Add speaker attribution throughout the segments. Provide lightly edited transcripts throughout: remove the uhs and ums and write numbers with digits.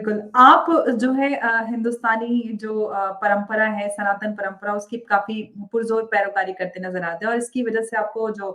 Speaker 1: बिल्कुल, आप जो है हिंदुस्तानी जो परंपरा है, सनातन परंपरा उसकी काफ़ी पुरज़ोर पैरोकारी करते नज़र आते हैं और इसकी वज़ह से आपको जो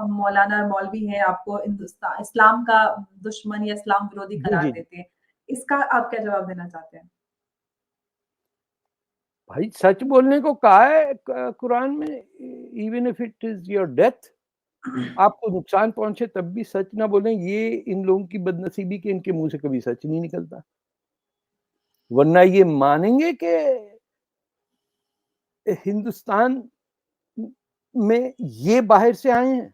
Speaker 1: मौलाना और मौलवी हैं, आपको इस्लाम का दुश्मन या इस्लाम विरोधी
Speaker 2: जी,
Speaker 1: करार
Speaker 2: जी, जी।
Speaker 1: देते हैं। इसका आप क्या जवाब देना चाहते हैं?
Speaker 2: भाई सच बोलने को कहा है कुरान में, even if it is your death, आपको नुकसान पहुँचे तब भी सच ना बोलें, ये इन लोगों की बदनसीबी कि इनके मुँह से कभी सच नहीं निकलता। वरना ये मानेंगे कि हिंदुस्तान में ये बाहर से आए हैं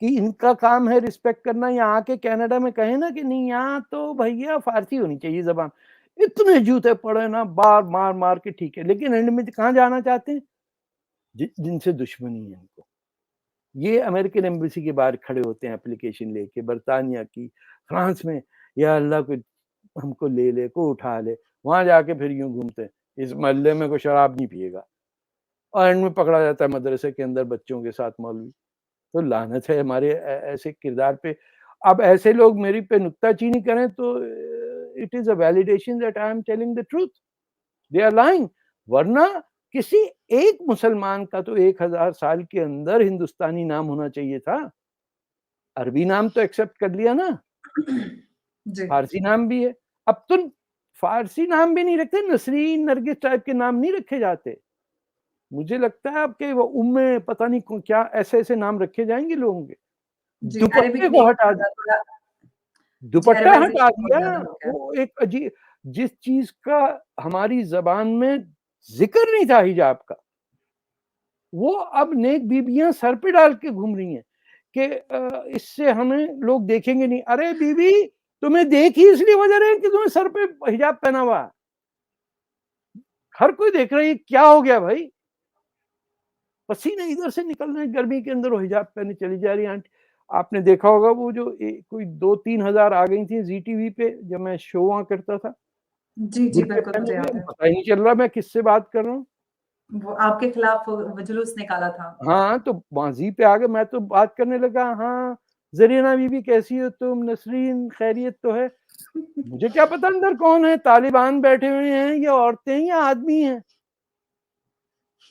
Speaker 2: कि इनका काम है रिस्पेक्ट करना, यहाँ आके कनाडा में कहें ना कि नहीं यहाँ तो भैया फारसी होनी चाहिए ज़बान। इतने जूते पड़े ना बार मार-मार के ठीक है, लेकिन एंड में कहाँ जाना चाहते हैं? जिनसे दुश्मनी है इनको। ये अमेरिकन एम्बेसी के बाहर खड़े होते हैं एप्लीकेशन लेके, बर्तानिया की, फ्रांस में, या अल्लाह को हमको ले ले, को उठा ले। वहाँ जाके फिर यूँ घूमते हैं, इस मोहल्ले में कोई शराब नहीं पिएगा और एंड में पकड़ा जाता है मदरसे के अंदर बच्चों के साथ मौलवी। तो लानत है हमारे ऐसे किरदार पे। अब ऐसे लोग मेरी पे नुक्ताचीनी करें तो it is a validation that I am telling the truth. They are lying. वरना किसी एक मुसलमान का तो 1000 साल के अंदर हिंदुस्तानी नाम होना चाहिए था। अरबी नाम तो एक्सेप्ट कर लिया ना,
Speaker 1: जी।
Speaker 2: फारसी नाम भी है। अब तो फारसी नाम भी नहीं रखते, नसरीन, नरगिस टाइप के नाम नहीं रखे जाते। मुझे लगता है अब के वो उम्मे पता नहीं क्या ऐसे-ऐसे नाम रखे जाएँगे लोगों के।
Speaker 1: जी,
Speaker 2: दुपट्टे
Speaker 1: अरेबिक
Speaker 2: को
Speaker 1: नेम
Speaker 2: हटा दी,
Speaker 1: थोड़ा जी,
Speaker 2: दुपट्टा हटा
Speaker 1: अरबाइज़ेशन बहुत
Speaker 2: दिया।
Speaker 1: ज़्यादा हो गया।
Speaker 2: वो एक जिस चीज़ का हमारी ज़बान में ज़िक्र नहीं था हिजाब का, वो अब नेक बीबियाँ सर पे डाल के घूम रही हैं कि इससे हमें लोग देखेंगे नहीं। अरे बीबी, तुम्हें देख ही इसलिए वजह रहे हैं कि तुम्हें सर पे हिजाब पहना हुआ है। हर कोई देख रहा है ये क्या हो गया भाई? पसीने इधर से निकल रहे हैं गर्मी के अंदर, वो हिजाब पहने चली जा रही है आंटी। आपने देखा होगा वो जो कोई 2-3 हज़ार आ गई थी जी टीवी पे जब मैं शो वहाँ करता था,
Speaker 1: जी, जी,
Speaker 2: बुर्के
Speaker 1: बिल्कुल
Speaker 2: पहने
Speaker 1: मुझे याद
Speaker 2: हुए,
Speaker 1: है।
Speaker 2: पता ही नहीं चल रहा मैं किससे बात कर रहा हूँ।
Speaker 1: वो आपके खिलाफ जुलूस निकाला था।
Speaker 2: हाँ, तो माज़ी पे आ गए, मैं तो बात करने लगा, हाँ, ज़रीना बीबी कैसी हो तुम? नसरीन खैरियत तो है? मुझे क्या पता अंदर कौन है, तालिबान बैठे हुए हैं या औरतें हैं या आदमी हैं।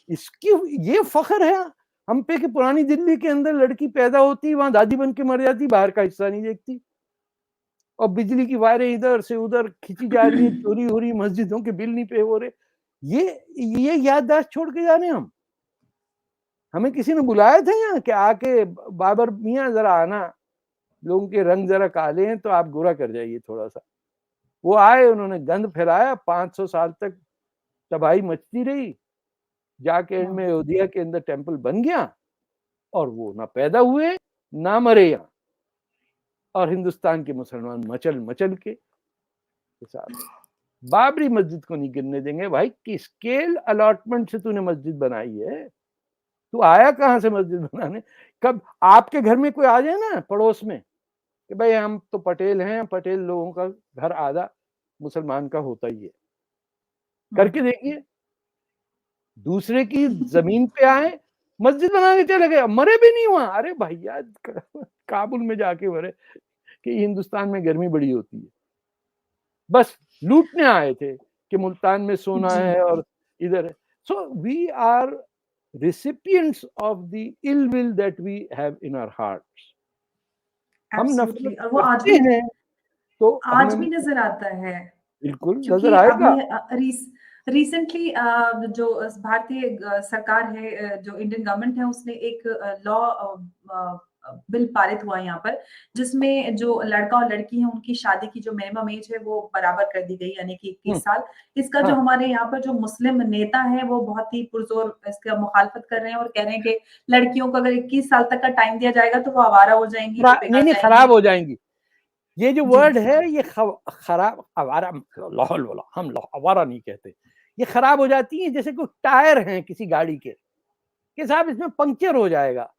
Speaker 2: इसकी ये फ़ख्र है हम पे कि पुरानी दिल्ली के अंदर लड़की पैदा होती, वहाँ दादी बन के मर जाती, बाहर का हिस्सा नहीं देखती। और बिजली की वायरें इधर से उधर खींची जा रही हैं, चोरी हो रही, मस्जिदों के बिल नहीं पे हो रहे। ये याददाश्त छोड़ के जा रहे हैं हम। हमें किसी ने बुलाया था यहाँ कि आके बाबर मियाँ ज़रा आना, लोगों के रंग ज़रा काले हैं तो आप गोरा कर जाइए थोड़ा-सा। वो आए, उन्होंने गंद फैलाया, 500 साल तक तबाही मचती रही। जाके एंड में
Speaker 1: हाँ।
Speaker 2: अयोध्या के अंदर टेम्पल बन गया और वो ना पैदा हुए, ना मरे यहाँ। और हिंदुस्तान के मुसलमान मचल-मचल के हिसाब से। बाबरी मस्जिद को नहीं गिरने देंगे भाई, किस स्केल अलॉटमेंट से तूने मस्जिद बनाई है? तू आया कहाँ से मस्जिद बनाने? कब आपके घर में कोई आ जाए ना पड़ोस में कि भाई हम तो पटेल हैं, पटेल लोगों का घर आधा मुसलमान का होता ही है।
Speaker 1: हुँ।
Speaker 2: करके देखिए, दूसरे की ज़मीन पे आए, मस्जिद बना के चले गए, मरे भी नहीं वहाँ। अरे भैया काबुल में जाके मरे कि हिंदुस्तान में गर्मी बड़ी होती है। बस लूटने आए थे कि मुल्तान में सोना
Speaker 1: जी,
Speaker 2: है और इधर है। So we are recipients of the ill will that we have in our hearts। हम नफ़रत
Speaker 1: एब्सोल्युटली और वो
Speaker 2: करते हैं तो
Speaker 1: आज
Speaker 2: हमें
Speaker 1: भी नज़र आता है।
Speaker 2: बिल्कुल नज़र
Speaker 1: क्योंकि
Speaker 2: आएगा।
Speaker 1: अभी रिसेंटली जो भारतीय सरकार है, जो इंडियन गवर्नमेंट है उसने एक लॉ बिल पारित हुआ है यहाँ पर जिसमें जो लड़का और लड़की है उनकी शादी की जो मिनिमम एज है वो बराबर कर दी गई यानी कि
Speaker 2: हुँ,
Speaker 1: 21 साल। इसका जो
Speaker 2: हाँ,
Speaker 1: हमारे यहाँ पर जो मुस्लिम नेता है वो बहुत ही पुरजोर इसका मुखालफत कर रहे हैं और कह रहे हैं कि लड़कियों को अगर 21 साल तक का टाइम दिया जाएगा तो वो आवारा हो जाएंगी, वो
Speaker 2: नहीं,
Speaker 1: बिगड़
Speaker 2: नहीं
Speaker 1: जाएंगी।
Speaker 2: खराब हो जाएँगी। ये जो
Speaker 1: जी।
Speaker 2: वर्ड है ये खराब आवारा लाहौल वाला हम आवारा नहीं कहते। ये खराब हो जाती है जैसे कोई टायर हैं किसी गाड़ी के, कि साहब इसमें पंक्चर हो जाएगा।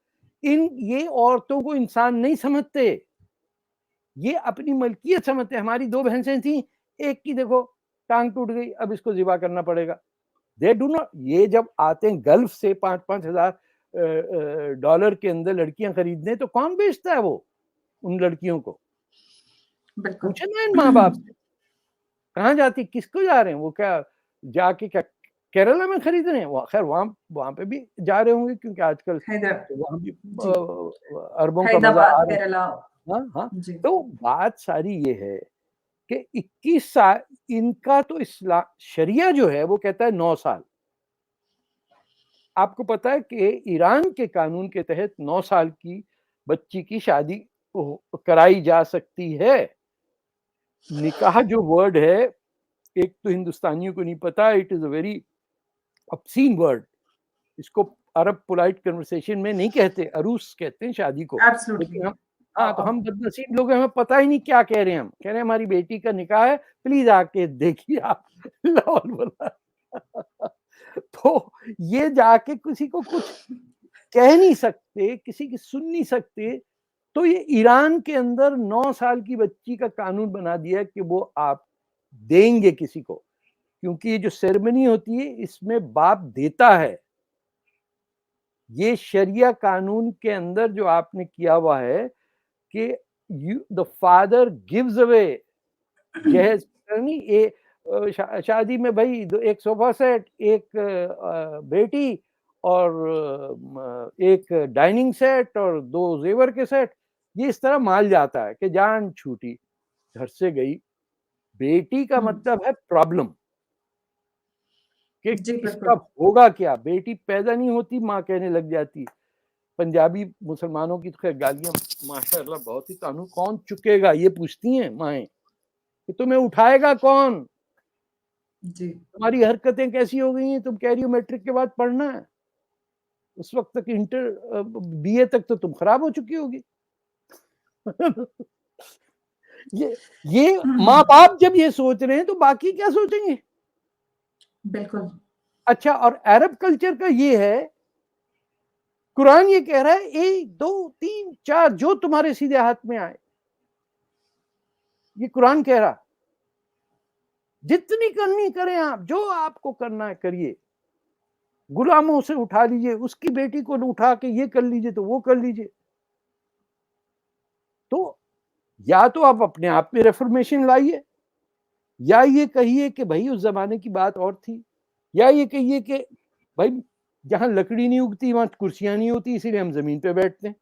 Speaker 2: ये औरतों को इंसान नहीं समझते, ये अपनी मलकियत समझते हैं। हमारी 2 भैंसें थीं, एक की देखो टाँग टूट गई, अब इसको ज़िबा करना पड़ेगा। दे डू नॉट, ये जब आते हैं गल्फ से 5-5 हज़ार डॉलर के अंदर लड़कियाँ खरीदने तो कौन बेचता है वो उन लड़कियों को?
Speaker 1: बिल्कुल।
Speaker 2: पूछे ना इन माँ-बाप से, कहाँ जाती, किसको जा रहे हैं? वो क्या जाके क्या केरला में खरीद रहे हैं? खैर वहाँ वहाँ पे भी जा रहे होंगे क्योंकि आजकल
Speaker 1: हैदर
Speaker 2: तो वहाँ भी
Speaker 1: जी,
Speaker 2: अरबों का मज़ा
Speaker 1: हैदराबाद,
Speaker 2: आ रहा
Speaker 1: केरला
Speaker 2: है। हाँ, हाँ।
Speaker 1: जी,
Speaker 2: तो बात सारी ये है कि 21 साल इनका तो शरिया जो है वो कहता है 9 साल। आपको पता है कि ईरान के कानून के तहत 9 साल की बच्ची की शादी कराई जा सकती है। निकाह जो वर्ड है, एक तो हिंदुस्तानियों को नहीं पता, it is a very obscene word. इसको अरब पोलाइट कन्वर्सेशन में नहीं कहते, अरूस कहते हैं शादी को।
Speaker 1: एब्सोल्युटली
Speaker 2: लेकिन हम
Speaker 1: अ
Speaker 2: हाँ, तो
Speaker 1: अ,
Speaker 2: हम बदनसीब लोग हैं, हमें पता ही नहीं क्या कह रहे हैं हम। कह रहे हैं हमारी बेटी का निकाह है, प्लीज़ आके देखिए आप। लाहौल वाला। तो ये जाके किसी को कुछ कह नहीं सकते, किसी की सुन नहीं सकते, तो ये ईरान के अंदर 9 साल की बच्ची का कानून बना दिया है कि वो आप देंगे किसी को, क्योंकि ये जो सेरेमनी होती है इसमें बाप देता है। ये शरिया कानून के अंदर जो आपने किया हुआ है कि you the father gives away जहेज नहीं शादी में भाई एक सोफा सेट, एक बेटी और एक डाइनिंग सेट और 2 जेवर के सेट, ये इस तरह माल जाता है कि जान छूटी, घर से गई। बेटी का
Speaker 1: हुँ,
Speaker 2: मतलब है प्रॉब्लम कि
Speaker 1: जी,
Speaker 2: इसका
Speaker 1: बिल्कुल।
Speaker 2: होगा क्या? बेटी पैदा नहीं होती, माँ कहने लग जाती। पंजाबी मुसलमानों की तो खैर गालियाँ माशाअल्लाह बहुत ही, तानू कौन चुकेगा ये पूछती हैं माएँ, कि तुम्हें उठाएगा कौन?
Speaker 1: जी,
Speaker 2: तुम्हारी हरकतें कैसी हो गई हैं? तुम कह रही हो मैट्रिक के बाद पढ़ना है। उस वक़्त तक बीए तक तो तुम खराब हो चुकी होगी। ये ये माँ-बाप जब ये सोच रहे हैं तो बाकी क्या सोचेंगे?
Speaker 1: बिल्कुल,
Speaker 2: अच्छा, और अरब कल्चर का ये है, कुरान ये कह रहा है 1, 2, 3, 4 जो तुम्हारे सीधे हाथ में आए। ये कुरान कह रहा, जितनी करनी करें आप, जो आपको करना है करिए। गुलामों से उठा लीजिए, उसकी बेटी को उठा के ये कर लीजिए तो वो कर लीजिए। तो या तो आप अपने आप में रिफॉर्मेशन लाइए, या ये कहिए कि भाई उस ज़माने की बात और थी, या ये कहिए कि भाई जहाँ लकड़ी नहीं उगती वहाँ कुर्सियाँ नहीं होती, इसीलिए हम ज़मीन पे बैठते हैं।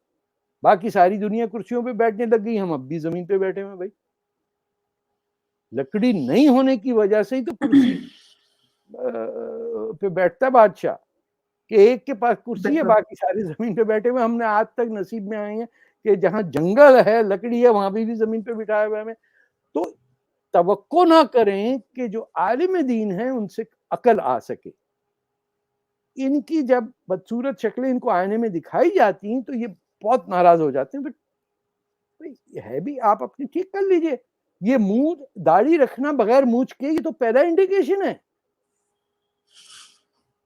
Speaker 2: बाकी सारी दुनिया कुर्सियों पे बैठने लग गई, हम अब भी ज़मीन पे बैठे हुए हैं भाई। लकड़ी नहीं होने की वजह से ही तो कुर्सी पे बैठता है बादशाह, कि एक के पास कुर्सी है,
Speaker 1: बिल्कुल,
Speaker 2: बाकी सारे ज़मीन पे बैठे हुए हैं। हमने आज तक नसीब में आए हैं कि जहाँ जंगल है, लकड़ी है, वहाँ पे भी ज़मीन पे बिठाया हुआ है हमें। तो तवक्को ना करें कि जो आलिम दीन हैं उनसे अकल आ सके। इनकी जब बदसूरत शक्लें इनको आईने में दिखाई जाती हैं तो ये बहुत नाराज़ हो जाते हैं। भाई है भी आप अपनी ठीक कर लीजिए। ये मूंछ दाढ़ी रखना बगैर मूंछ के ये तो पहला इंडिकेशन है।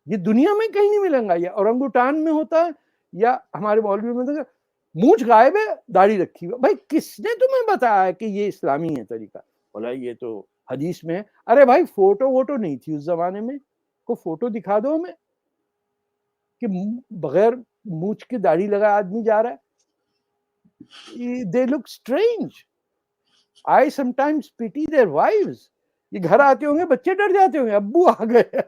Speaker 2: ये दुनिया में कहीं नहीं मिलेगा। या ओरंगुटान में होता है या हमारे मौलवी में होता है, मूंछ गायब है, दाढ़ी रखी हुई। भाई किसने तुम्हें बताया है कि ये इस्लामी है तरीका? बोला ये तो हदीस में है। अरे भाई फोटो वोटो नहीं थी उस जमाने में, को फोटो दिखा दो हमें कि बगैर मूंछ के दाढ़ी लगा आदमी जा रहा है। They look strange. I sometimes pity their wives. ये घर आते होंगे, बच्चे डर जाते होंगे, अब्बू आ गए।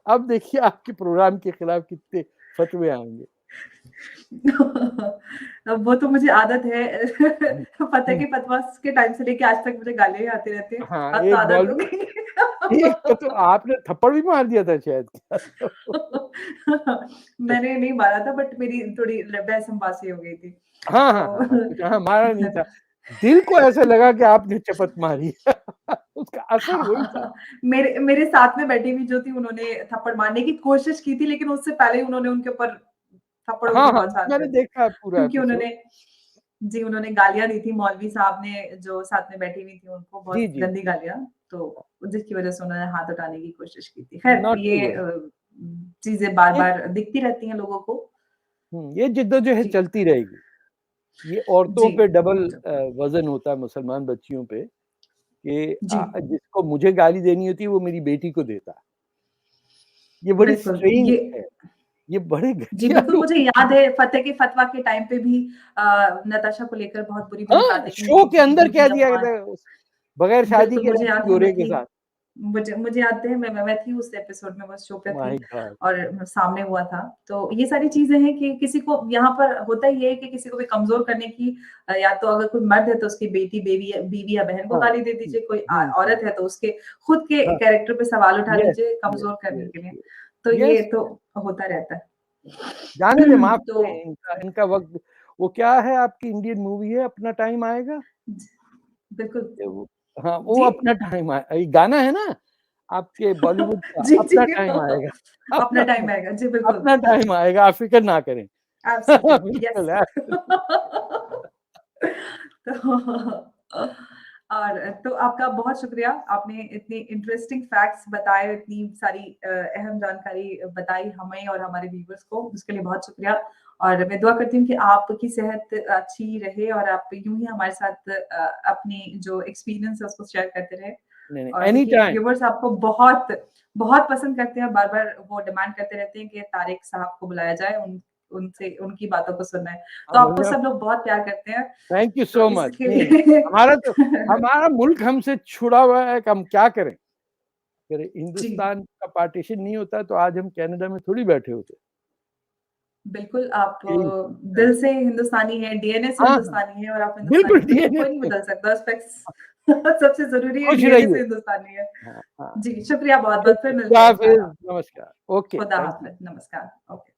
Speaker 2: अब देखिए आपके प्रोग्राम के खिलाफ कितने फतवे आएंगे।
Speaker 1: अब वो तो मुझे आदत है
Speaker 2: हम्म,
Speaker 1: फतेह
Speaker 2: हम्म।
Speaker 1: के पतवास के टाइम से लेके आज तक मुझे गालियाँ ही आती रहती हैं।
Speaker 2: हाँ,
Speaker 1: अब तो
Speaker 2: एक
Speaker 1: आदत
Speaker 2: बॉल
Speaker 1: हो गई।
Speaker 2: एक को तो आपने थप्पड़ भी मार दिया था शायद।
Speaker 1: मैंने नहीं मारा था बट मेरी थोड़ी बहस-बसाई हो गई थी।
Speaker 2: हाँ, हाँ, हाँ, हाँ, कुछ
Speaker 1: तो
Speaker 2: हाँ, मारा नहीं था। दिल को ऐसा लगा कि आपने चपत मारी। उसका असर वही था।
Speaker 1: हाँ, मेरे मेरे साथ में बैठी हुई जो थी उन्होंने थप्पड़ मारने की कोशिश की थी लेकिन उससे पहले ही उन्होंने उनके ऊपर थप्पड़ों की
Speaker 2: हाँ, हाँ,
Speaker 1: बौछार कर
Speaker 2: मैंने
Speaker 1: दी।
Speaker 2: देखा है पूरा
Speaker 1: क्योंकि
Speaker 2: एपिसोड।
Speaker 1: उन्होंने जी, उन्होंने गालियाँ दी थी मौलवी साहब ने जो साथ में बैठी हुई थी उनको
Speaker 2: जी,
Speaker 1: बहुत
Speaker 2: जी,
Speaker 1: गंदी
Speaker 2: जी।
Speaker 1: गालियाँ, तो जिसकी वज़ह से उन्होंने हाथ उठाने की कोशिश की थी। ख़ैर
Speaker 2: नॉट टू
Speaker 1: ये
Speaker 2: वरी।
Speaker 1: चीज़ें
Speaker 2: ये
Speaker 1: बार-बार दिखती रहती हैं लोगों को।
Speaker 2: ये जिद्दोजहद
Speaker 1: जी,
Speaker 2: चलती रहेगी। ये औरतों
Speaker 1: जी,
Speaker 2: पे डबल
Speaker 1: वो तो
Speaker 2: वज़न होता है मुसलमान बच्चियों पे कि
Speaker 1: जी,
Speaker 2: जिसको मुझे गाली देनी होती है वो मेरी बेटी को देता है। ये बड़ी
Speaker 1: बिल्कुल,
Speaker 2: स्ट्रेंज
Speaker 1: ये
Speaker 2: है। ये बड़े
Speaker 1: जी,
Speaker 2: घटिया
Speaker 1: बिल्कुल
Speaker 2: लोग।
Speaker 1: मुझे याद है फ़तेह के फ़तवा के टाइम पे भी नताशा को लेकर बहुत बुरी-बुरी
Speaker 2: हाँ,
Speaker 1: बातें कही
Speaker 2: शो
Speaker 1: गई
Speaker 2: के
Speaker 1: थी,
Speaker 2: अंदर कह
Speaker 1: झूठी
Speaker 2: दिया
Speaker 1: अफ़वाह
Speaker 2: गया था बगैर शादी
Speaker 1: बिल्कुल,
Speaker 2: के
Speaker 1: मुझे
Speaker 2: रहती
Speaker 1: याद है मैं
Speaker 2: गोरे के
Speaker 1: थी।
Speaker 2: साथ।
Speaker 1: मुझे याद है मैं थी उस एपिसोड में, मैं उस शो पे थी
Speaker 2: माय गॉड!
Speaker 1: और सामने हुआ था। तो ये सारी चीज़ें हैं कि किसी को यहाँ पर होता ये है कि किसी को भी कमज़ोर करने की या तो अगर कोई मर्द है तो उसकी बेटी, बीवी या बहन को
Speaker 2: हाँ,
Speaker 1: गाली दे
Speaker 2: हुँ,
Speaker 1: दीजिए, कोई
Speaker 2: हुँ, हुँ।
Speaker 1: औरत है तो उसके खुद के
Speaker 2: हाँ,
Speaker 1: कैरेक्टर पे सवाल उठा
Speaker 2: यस,
Speaker 1: लीजिए
Speaker 2: यस,
Speaker 1: कमज़ोर करने
Speaker 2: यस,
Speaker 1: के लिए।
Speaker 2: यस,
Speaker 1: तो ये
Speaker 2: यस।
Speaker 1: तो होता रहता है।
Speaker 2: जाने दें, माफ़
Speaker 1: तो
Speaker 2: करें इनका इनका वक़्त वो क्या है आपकी इंडियन मूवी है अपना टाइम आएगा?
Speaker 1: जी, बिल्कुल।
Speaker 2: ये वो हाँ, वो
Speaker 1: जी?
Speaker 2: अपना टाइम ये गाना है ना आपके बॉलीवुड का
Speaker 1: जी,
Speaker 2: अपना
Speaker 1: जी।
Speaker 2: टाइम आएगा,
Speaker 1: अपना
Speaker 2: अपना
Speaker 1: टाइम आएगा। जी, बिल्कुल।
Speaker 2: अपना टाइम आएगा, आप फ़िक्र ना करें।
Speaker 1: एब्सोल्युटली,
Speaker 2: बिल्कुल
Speaker 1: यस।
Speaker 2: है।
Speaker 1: तो और तो आपका बहुत शुक्रिया, आपने इतनी इंटरेस्टिंग फैक्ट्स बताए, इतनी सारी अहम जानकारी बताई हमें और हमारे व्यूअर्स को, उसके लिए बहुत शुक्रिया। और मैं दुआ करती हूँ कि आपकी सेहत अच्छी रहे और आप यूँ ही हमारे साथ अपनी जो एक्सपीरियंस है उसको शेयर करते रहें।
Speaker 2: नहीं, नहीं,
Speaker 1: और
Speaker 2: एनी
Speaker 1: क्योंकि
Speaker 2: टाइम।
Speaker 1: व्यूअर्स आपको बहुत बहुत पसंद करते हैं, बार-बार वो डिमांड करते रहते हैं कि तारिक साहब को बुलाया जाए, उनसे उनकी बातों को सुनना है। तो
Speaker 2: हाँ,
Speaker 1: आपको
Speaker 2: भैया
Speaker 1: सब लोग बहुत प्यार करते हैं,
Speaker 2: थैंक यू
Speaker 1: तो
Speaker 2: सो मच।
Speaker 1: इसके
Speaker 2: नहीं,
Speaker 1: लिए
Speaker 2: हमारा मुल्क हमसे छुड़ा हुआ है कि हम क्या करें? अगर
Speaker 1: जी,
Speaker 2: हिंदुस्तान का पार्टीशन नहीं होता तो आज हम कनाडा में थोड़ी बैठे होते।
Speaker 1: बिल्कुल आप
Speaker 2: यही
Speaker 1: दिल से हिंदुस्तानी हैं, डीएनए से
Speaker 2: हाँ, हाँ,
Speaker 1: हिंदुस्तानी हैं और आप हिंदुस्तानी
Speaker 2: बिल्कुल
Speaker 1: हैं, इसको
Speaker 2: डीएनए
Speaker 1: कोई नहीं
Speaker 2: से।
Speaker 1: बदल सकता, उस फैक्ट्स सबसे ज़रूरी है
Speaker 2: खुश
Speaker 1: डीएनए से
Speaker 2: रहिए।
Speaker 1: हिंदुस्तानी है।
Speaker 2: हाँ, हाँ।
Speaker 1: जी, शुक्रिया बहुत-बहुत,
Speaker 2: ठीक
Speaker 1: फिर
Speaker 2: है,
Speaker 1: मिलते
Speaker 2: खुदा
Speaker 1: हैं
Speaker 2: हाफ़िज़,
Speaker 1: इंशाल्लाह।
Speaker 2: नमस्कार। ओके,
Speaker 1: खुदा
Speaker 2: थैंक यू।
Speaker 1: हाफ़िज़, नमस्कार। ओके।